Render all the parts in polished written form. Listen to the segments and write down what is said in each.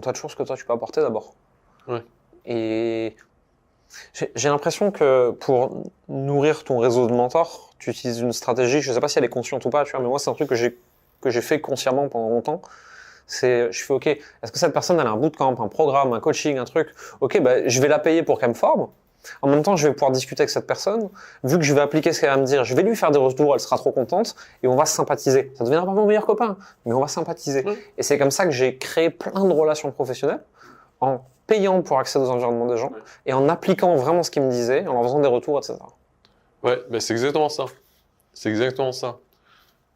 tas de choses que toi tu peux apporter d'abord. Ouais. Et j'ai l'impression que pour nourrir ton réseau de mentors, tu utilises une stratégie, je sais pas si elle est consciente ou pas, tu vois, mais moi c'est un truc que j'ai fait consciemment pendant longtemps. Je fais, ok, est-ce que cette personne, elle a un bootcamp, un programme, un coaching, un truc? Ok, bah, je vais la payer pour qu'elle me forme. En même temps, je vais pouvoir discuter avec cette personne. Vu que je vais appliquer ce qu'elle va me dire, je vais lui faire des retours, elle sera trop contente et on va sympathiser. Ça deviendra pas mon meilleur copain, mais on va sympathiser. Et c'est comme ça que j'ai créé plein de relations professionnelles en payant pour accéder aux environnements des gens et en appliquant vraiment ce qu'ils me disaient, en leur faisant des retours, etc. Ouais, bah c'est exactement ça. C'est exactement ça.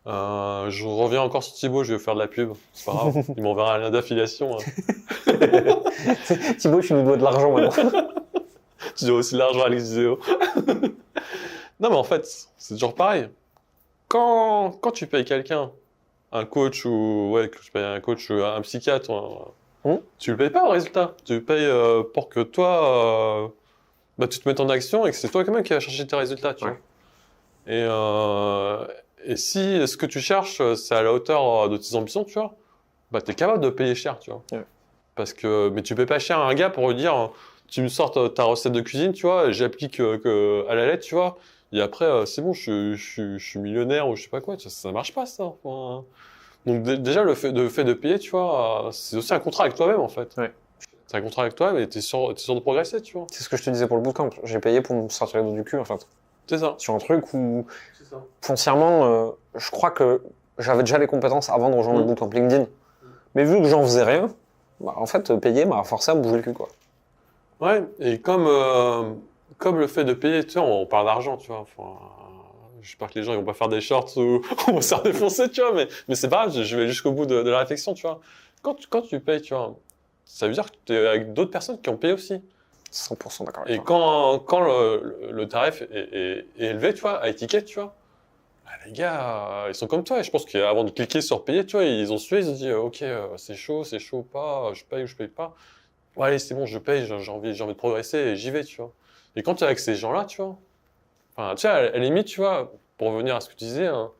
Je reviens encore sur Thibaut, je vais faire de la pub. C'est pas grave, il m'enverra un lien d'affiliation. Thibaut, tu nous dois de l'argent maintenant. Tu dois aussi de l'argent à Alex Vidéo. Non, mais en fait, c'est toujours pareil. Quand tu payes quelqu'un, un coach ou ouais, que je paye un coach ou un psychiatre, tu le payes pas au résultat. Tu le payes pour que toi, bah, tu te mettes en action et que c'est toi quand même qui vas chercher tes résultats, tu vois. Et si ce que tu cherches, c'est à la hauteur de tes ambitions, tu vois, bah, t'es capable de payer cher, tu vois. Parce que, mais tu payes pas cher à un gars pour lui dire, tu me sors ta recette de cuisine, tu vois, j'applique à la lettre, tu vois, et après, c'est bon, je suis millionnaire ou je sais pas quoi, ça marche pas, ça. Enfin, donc déjà, le fait de payer, tu vois, c'est aussi un contrat avec toi-même, en fait. C'est un contrat avec toi-même et t'es sûr de progresser, tu vois. C'est ce que je te disais pour le bootcamp. J'ai payé pour me sortir les dos du cul, en fait. C'est ça. Sur un truc où, foncièrement, je crois que j'avais déjà les compétences avant de rejoindre le bootcamp LinkedIn. Mais vu que j'en faisais rien, bah, en fait, payer m'a forcé à me bouger le cul, quoi. Ouais, et comme le fait de payer, tu sais, on parle d'argent, tu vois. Enfin, j'espère que les gens ils vont pas faire des shorts ou on va se faire défoncer, tu vois, mais c'est pas grave, je vais jusqu'au bout de la réflexion, tu vois. Quand tu payes, tu vois, ça veut dire que tu es avec d'autres personnes qui ont payé aussi. 100% d'accord avec Et toi. quand le tarif est élevé, tu vois, à étiquette, tu vois, bah, les gars, ils sont comme toi. Et je pense qu'avant de cliquer sur payer, tu vois, ils ont su, ils ont dit, ok, c'est chaud ou pas, je paye ou je paye pas. Ouais, allez, c'est bon, je paye, j'ai envie de progresser et j'y vais, tu vois. Et quand tu es avec ces gens-là, tu vois, enfin, tu sais, à la limite, tu vois, pour revenir à ce que tu disais, hein,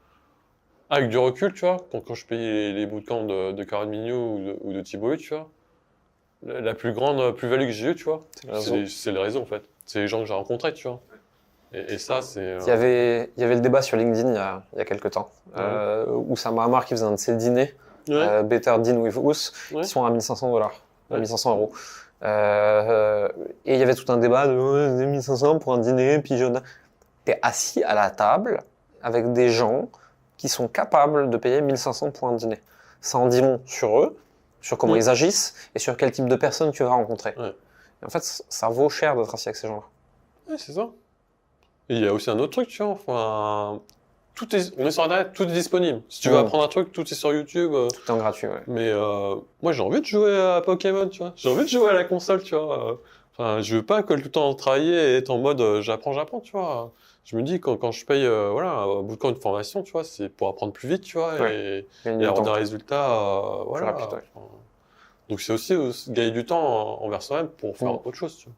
avec du recul, tu vois, quand je payais les bootcamps de Caroline Mignot ou de Thibaut Hu, tu vois, la plus grande plus-value que j'ai eue, tu vois, c'est le réseau, en fait. C'est les gens que j'ai rencontrés, tu vois. Et ça, c'est... Il y avait le débat sur LinkedIn il y a quelques temps, où Mahamar qui faisait un de ses dîners, Better Dean with Us, qui sont à $1500, à 1500 €. Et il y avait tout un débat de 1500 pour un dîner pigeonne. T'es assis à la table avec des gens qui sont capables de payer 1500 pour un dîner. Ça en dit long sur eux, sur comment ils agissent et sur quel type de personnes tu vas rencontrer. Et en fait, ça vaut cher d'être assis avec ces gens-là. Ouais, c'est ça. Et il y a aussi un autre truc, tu vois, enfin... on est sur Internet, tout est disponible. Si tu veux apprendre un truc, tout est sur YouTube. Tout est en gratuit, ouais. Mais moi, j'ai envie de jouer à Pokémon, tu vois. J'ai envie de jouer à la console, tu vois. Enfin, je veux pas que tout le temps travailler et être en mode j'apprends, tu vois. Je me dis, quand je paye voilà, un bootcamp de formation, tu vois, c'est pour apprendre plus vite, tu vois, et avoir des résultats, voilà. Plus rapide, donc c'est aussi gagner du temps envers soi-même pour faire autre chose, tu vois.